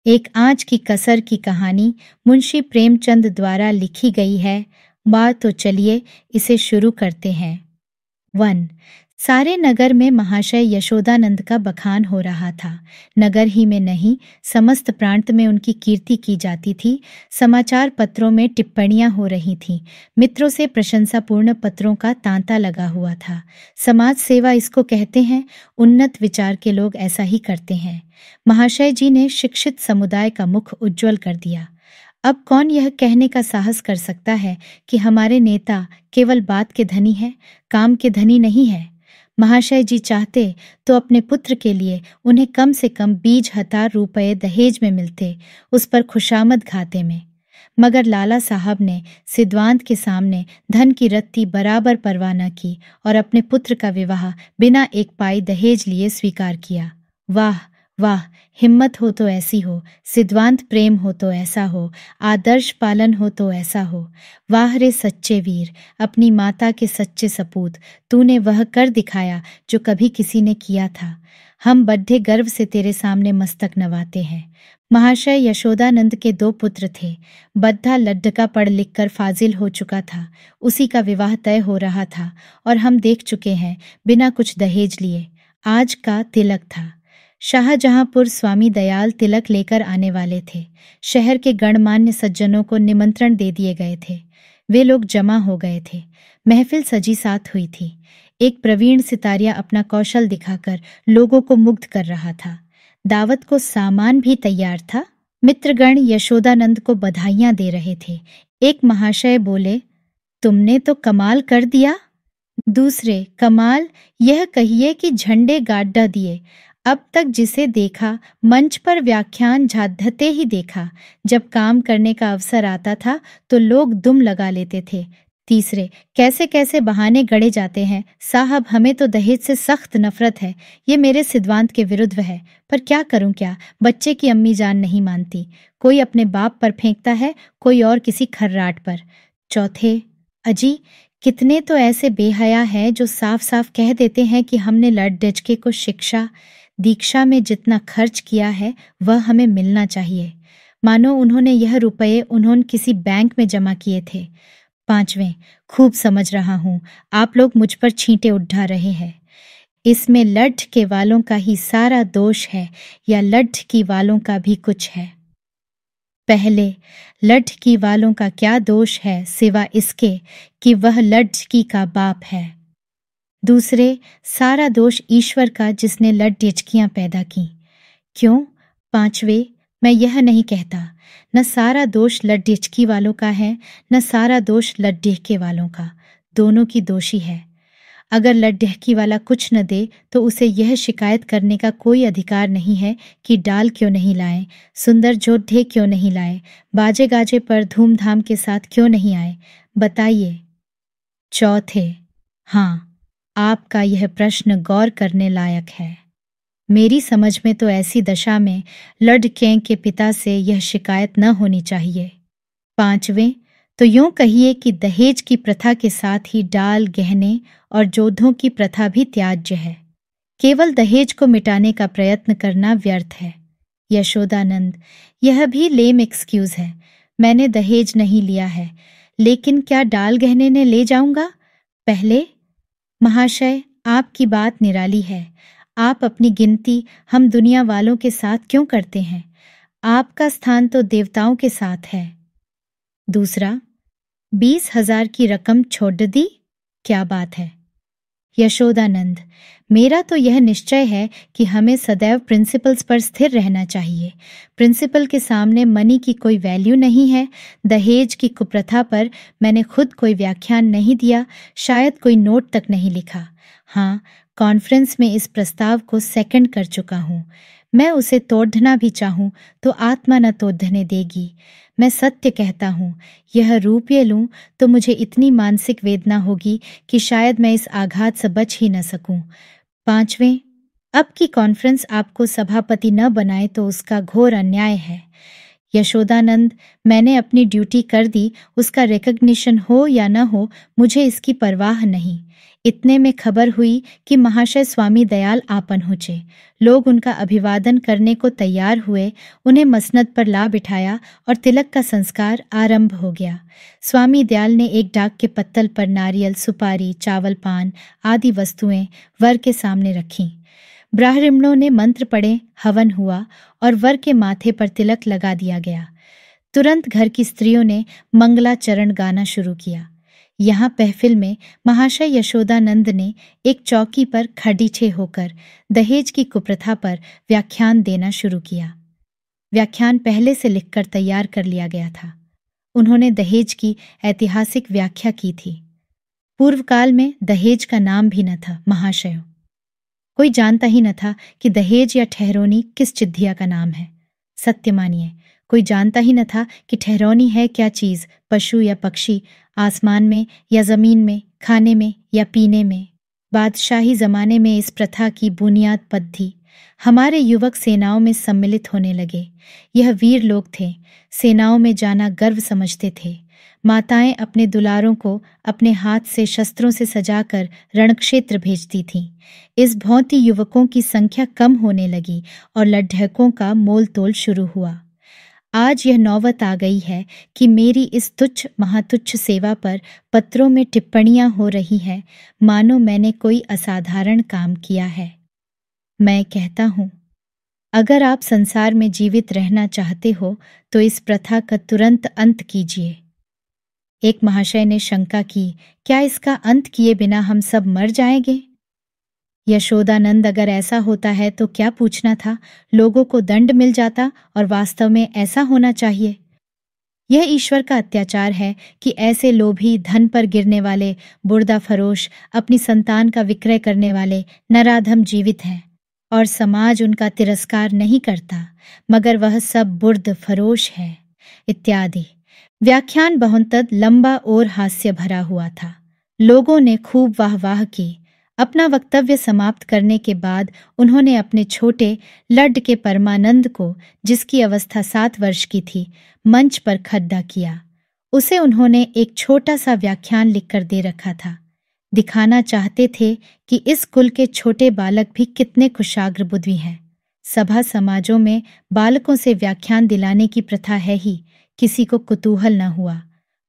एक आँच की कसर की कहानी मुंशी प्रेमचंद द्वारा लिखी गई है। तो चलिए इसे शुरू करते हैं। 1। सारे नगर में महाशय यशोदानंद का बखान हो रहा था। नगर ही में नहीं, समस्त प्रांत में उनकी कीर्ति की जाती थी। समाचार पत्रों में टिप्पणियां हो रही थीं। मित्रों से प्रशंसापूर्ण पत्रों का तांता लगा हुआ था। समाज सेवा इसको कहते हैं। उन्नत विचार के लोग ऐसा ही करते हैं। महाशय जी ने शिक्षित समुदाय का मुख उज्ज्वल कर दिया। अब कौन यह कहने का साहस कर सकता है कि हमारे नेता केवल बात के धनी है, काम के धनी नहीं है। महाशय जी चाहते तो अपने पुत्र के लिए उन्हें कम से कम 20,000 रुपये दहेज में मिलते, उस पर खुशामद खाते में। मगर लाला साहब ने सिद्धांत के सामने धन की रत्ती बराबर परवाह न की और अपने पुत्र का विवाह बिना एक पाई दहेज लिए स्वीकार किया। वाह वाह, हिम्मत हो तो ऐसी हो, सिद्धांत प्रेम हो तो ऐसा हो, आदर्श पालन हो तो ऐसा हो। वाह रे सच्चे वीर, अपनी माता के सच्चे सपूत, तूने वह कर दिखाया जो कभी किसी ने किया था। हम बड्ढे गर्व से तेरे सामने मस्तक नवाते हैं। महाशय यशोदानंद के 2 पुत्र थे। बद्धा लड्ढका पढ़ लिख कर फाजिल हो चुका था। उसी का विवाह तय हो रहा था और हम देख चुके हैं, बिना कुछ दहेज लिए। आज का तिलक था। शाहजहांपुर स्वामी दयाल तिलक लेकर आने वाले थे। शहर के गणमान्य सज्जनों को निमंत्रण दे दिए गए थे। वे लोग जमा हो गए थे। महफिल सजी साथ हुई थी। एक प्रवीण सितारिया अपना कौशल दिखाकर लोगों को मुग्ध कर रहा था। दावत को सामान भी तैयार था। मित्रगण यशोदानंद को बधाइयां दे रहे थे। एक महाशय बोले, तुमने तो कमाल कर दिया। दूसरे, कमाल यह कहिए कि झंडे गाड्डा दिए। अब तक जिसे देखा मंच पर व्याख्यान झाद्धते ही देखा। जब काम करने का अवसर आता था तो लोग दुम लगा लेते थे। तीसरे, कैसे कैसे बहाने गढ़े जाते हैं। साहब, हमें तो दहेज से सख्त नफरत है। ये मेरे सिद्धांत के विरुद्ध है, पर क्या करूं क्या, बच्चे की अम्मी जान नहीं मानती। कोई अपने बाप पर फेंकता है, कोई और किसी खर्राट पर। चौथे, अजी कितने तो ऐसे बेहया हैं जो साफ साफ कह देते हैं कि हमने लड़ डचके को शिक्षा दीक्षा में जितना खर्च किया है वह हमें मिलना चाहिए, मानो उन्होंने यह रुपये उन्होंने किसी बैंक में जमा किए थे। 5वें, खूब समझ रहा हूं आप लोग मुझ पर छींटे उठा रहे हैं। इसमें लठ के वालों का ही सारा दोष है या लठ की वालों का भी कुछ है? पहले, लठ की वालों का क्या दोष है सिवा इसके कि वह लठ का बाप है। दूसरे, सारा दोष ईश्वर का जिसने लड्ढचकियां पैदा की। क्यों? 5वें, मैं यह नहीं कहता, न सारा दोष लड्ढचकी वालों का है, न सारा दोष लड्ढके वालों का। दोनों की दोषी है। अगर लड्ढकी वाला कुछ न दे तो उसे यह शिकायत करने का कोई अधिकार नहीं है कि डाल क्यों नहीं लाए, सुंदर जोधे क्यों नहीं लाए, बाजे गाजे पर धूमधाम के साथ क्यों नहीं आए, बताइए। चौथे, हाँ, आपका यह प्रश्न गौर करने लायक है। मेरी समझ में तो ऐसी दशा में लड़के के पिता से यह शिकायत न होनी चाहिए। 5वें, तो यूं कहिए कि दहेज की प्रथा के साथ ही डाल, गहने और जोधों की प्रथा भी त्याज्य है। केवल दहेज को मिटाने का प्रयत्न करना व्यर्थ है। यशोदानंद, यह भी लेम एक्सक्यूज है। मैंने दहेज नहीं लिया है, लेकिन क्या डाल गहने ने ले जाऊंगा? पहले, महाशय, आपकी बात निराली है। आप अपनी गिनती हम दुनिया वालों के साथ क्यों करते हैं? आपका स्थान तो देवताओं के साथ है। दूसरा, 20,000 की रकम छोड़ दी, क्या बात है? यशोदानंद, मेरा तो यह निश्चय है कि हमें सदैव प्रिंसिपल्स पर स्थिर रहना चाहिए। प्रिंसिपल के सामने मनी की कोई वैल्यू नहीं है। दहेज की कुप्रथा पर मैंने खुद कोई व्याख्यान नहीं दिया, शायद कोई नोट तक नहीं लिखा। हाँ, कॉन्फ्रेंस में इस प्रस्ताव को सेकंड कर चुका हूँ। मैं उसे तोड़ना भी चाहूँ तो आत्मा न तोड़ने देगी। मैं सत्य कहता हूँ, यह रुपये लूँ तो मुझे इतनी मानसिक वेदना होगी कि शायद मैं इस आघात से बच ही न सकूं। 5वें, अब की कॉन्फ्रेंस आपको सभापति न बनाए तो उसका घोर अन्याय है। यशोदानंद, मैंने अपनी ड्यूटी कर दी, उसका रिकग्निशन हो या न हो मुझे इसकी परवाह नहीं। इतने में खबर हुई कि महाशय स्वामी दयाल आ पहुंचे। लोग उनका अभिवादन करने को तैयार हुए, उन्हें मसनद पर ला बिठाया और तिलक का संस्कार आरंभ हो गया। स्वामी दयाल ने एक डाक के पत्तल पर नारियल, सुपारी, चावल, पान आदि वस्तुएं वर के सामने रखीं। ब्राह्मणों ने मंत्र पढ़े, हवन हुआ और वर के माथे पर तिलक लगा दिया गया। तुरंत घर की स्त्रियों ने मंगलाचरण गाना शुरू किया। यहाँ महफिल में महाशय यशोदानंद ने एक चौकी पर खड़ीछे होकर दहेज की कुप्रथा पर व्याख्यान देना शुरू किया। व्याख्यान पहले से लिखकर तैयार कर लिया गया था। उन्होंने दहेज की ऐतिहासिक व्याख्या की थी। पूर्व काल में दहेज का नाम भी न था महाशयों। कोई जानता ही न था कि दहेज या ठहरौनी किस चिद्धिया का नाम है। सत्य मानिए, कोई जानता ही न था कि ठहरौनी है क्या चीज, पशु या पक्षी, आसमान में या जमीन में, खाने में या पीने में। बादशाही जमाने में इस प्रथा की बुनियाद पद थी। हमारे युवक सेनाओं में सम्मिलित होने लगे। यह वीर लोग थे, सेनाओं में जाना गर्व समझते थे। माताएं अपने दुलारों को अपने हाथ से शस्त्रों से सजाकर रणक्षेत्र भेजती थीं। इस भौंती युवकों की संख्या कम होने लगी और लड्ढकों का मोल तोल शुरू हुआ। आज यह नौबत आ गई है कि मेरी इस तुच्छ महातुच्छ सेवा पर पत्रों में टिप्पणियां हो रही हैं, मानो मैंने कोई असाधारण काम किया है। मैं कहता हूँ, अगर आप संसार में जीवित रहना चाहते हो तो इस प्रथा का तुरंत अंत कीजिए। एक महाशय ने शंका की, क्या इसका अंत किए बिना हम सब मर जाएंगे? यशोदानंद, अगर ऐसा होता है तो क्या पूछना था, लोगों को दंड मिल जाता और वास्तव में ऐसा होना चाहिए। यह ईश्वर का अत्याचार है कि ऐसे लोभी, धन पर गिरने वाले, बुर्दा फरोश, अपनी संतान का विक्रय करने वाले नराधम जीवित हैं और समाज उनका तिरस्कार नहीं करता, मगर वह सब बुर्द फरोश है इत्यादि। व्याख्यान बहुतद लंबा और हास्य भरा हुआ था। लोगों ने खूब वाह की। अपना वक्तव्य समाप्त करने के बाद उन्होंने अपने छोटे लड्ड के परमानंद को, जिसकी अवस्था 7 वर्ष की थी, मंच पर खड़ा किया। उसे उन्होंने एक छोटा सा व्याख्यान लिखकर दे रखा था। दिखाना चाहते थे कि इस कुल के छोटे बालक भी कितने कुशाग्र बुद्धि हैं। सभा समाजों में बालकों से व्याख्यान दिलाने की प्रथा है ही, किसी को कुतूहल न हुआ।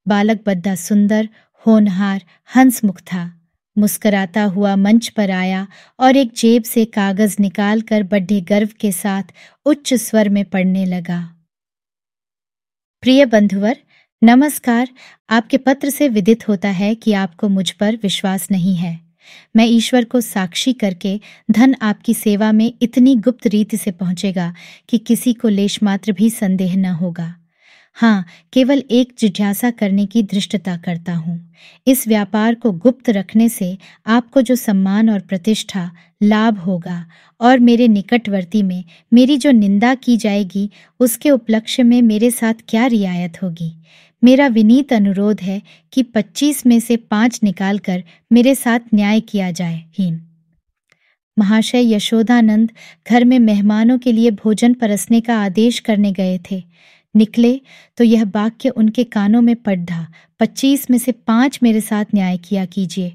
बालक बद्दा सुंदर, होनहार, हंसमुख था। मुस्कुराता हुआ मंच पर आया और एक जेब से कागज निकालकर बड़े गर्व के साथ उच्च स्वर में पढ़ने लगा। प्रिय बंधुवर, नमस्कार। आपके पत्र से विदित होता है कि आपको मुझ पर विश्वास नहीं है। मैं ईश्वर को साक्षी करके धन आपकी सेवा में इतनी गुप्त रीति से पहुंचेगा कि किसी को लेश मात्र भी संदेह न होगा। हाँ, केवल एक जिज्ञासा करने की धृष्टता करता हूँ। इस व्यापार को गुप्त रखने से आपको जो सम्मान और प्रतिष्ठा लाभ होगा और मेरे निकटवर्ती में मेरी जो निंदा की जाएगी, उसके उपलक्ष्य में मेरे साथ क्या रियायत होगी। मेरा विनीत अनुरोध है कि 25 में से 5 निकालकर मेरे साथ न्याय किया जाए। महाशय यशोदानंद घर में मेहमानों के लिए भोजन परसने का आदेश करने गए थे। निकले तो यह वाक्य उनके कानों में पड़ा, 25 में से 5 मेरे साथ न्याय किया कीजिए।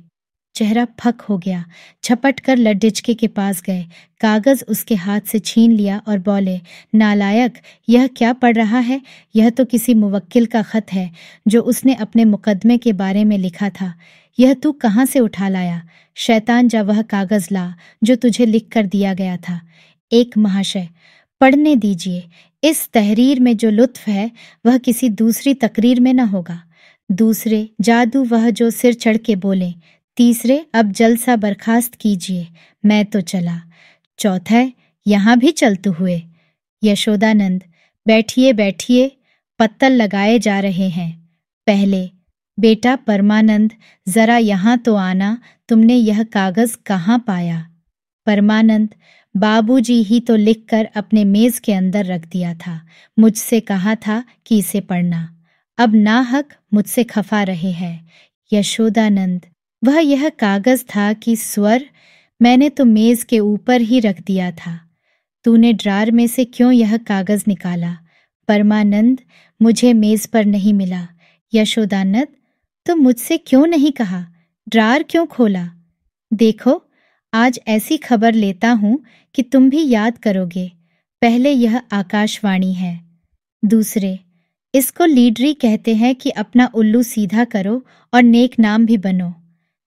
चेहरा फक हो गया। झपट कर लड्डिचके के पास गए, कागज उसके हाथ से छीन लिया और बोले, नालायक, यह क्या पढ़ रहा है? यह तो किसी मुवक्किल का खत है जो उसने अपने मुकदमे के बारे में लिखा था। यह तू कहाँ से उठा लाया? शैतान, जा वह कागज ला जो तुझे लिख कर दिया गया था। एक महाशय, पढ़ने दीजिए। इस तहरीर में जो लुत्फ है वह किसी दूसरी तकरीर में न होगा। दूसरे, जादू वह जो सिर चढ़ के बोले। तीसरे, अब जलसा बर्खास्त कीजिए, मैं तो चला। चौथा, यहाँ भी चलते हुए। यशोदानंद, बैठिए बैठिए, पत्तल लगाए जा रहे हैं। पहले, बेटा परमानंद, जरा यहाँ तो आना, तुमने यह कागज कहाँ पाया? परमानंद, बाबूजी ही तो लिखकर अपने मेज के अंदर रख दिया था। मुझसे कहा था कि इसे पढ़ना। अब नाहक मुझसे खफा रहे हैं। यशोदानंद, वह यह कागज था कि स्वर? मैंने तो मेज के ऊपर ही रख दिया था। तूने ड्रार में से क्यों यह कागज निकाला? परमानंद, मुझे मेज पर नहीं मिला। यशोदानंद, तो मुझसे क्यों नहीं कहा? ड्रार क्यों खोला? देखो, आज ऐसी खबर लेता हूं कि तुम भी याद करोगे। पहले, यह आकाशवाणी है। दूसरे, इसको लीडरी कहते हैं कि अपना उल्लू सीधा करो और नेक नाम भी बनो।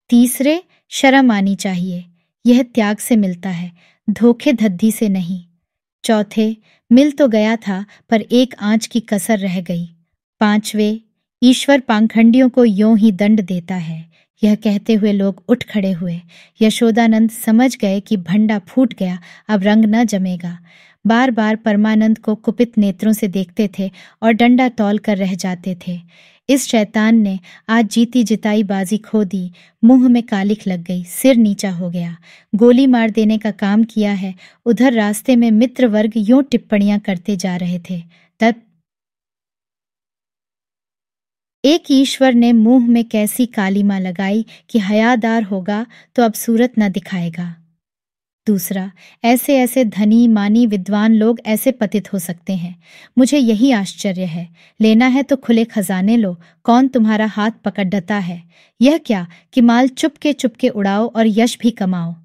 तीसरे, शर्म आनी चाहिए, यह त्याग से मिलता है, धोखे धद्दी से नहीं। चौथे, मिल तो गया था पर एक आंच की कसर रह गई। पांचवे, ईश्वर पाखंडियों को यों ही दंड देता है। यह कहते हुए लोग उठ खड़े हुए। यशोदानंद समझ गए कि भंडा फूट गया, अब रंग न जमेगा। बार बार परमानंद को कुपित नेत्रों से देखते थे और डंडा तौल कर रह जाते थे। इस शैतान ने आज जीती जिताई बाजी खो दी, मुंह में कालिख लग गई, सिर नीचा हो गया, गोली मार देने का काम किया है। उधर रास्ते में मित्र वर्ग यूं टिप्पणियां करते जा रहे थे। तब एक ईश्वर ने मुंह में कैसी कालीमा लगाई कि हयादार होगा तो अब सूरत न दिखाएगा। दूसरा, ऐसे ऐसे धनी मानी विद्वान लोग ऐसे पतित हो सकते हैं, मुझे यही आश्चर्य है। लेना है तो खुले खजाने लो, कौन तुम्हारा हाथ पकड़ डता है? यह क्या कि माल चुपके चुपके उड़ाओ और यश भी कमाओ।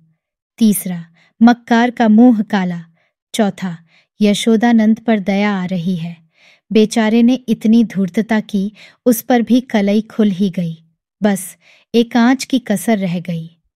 तीसरा, मक्कार का मुंह काला। चौथा, यशोदानंद पर दया आ रही है। बेचारे ने इतनी धूर्तता की, उस पर भी कलई खुल ही गई। बस एक आंच की कसर रह गई।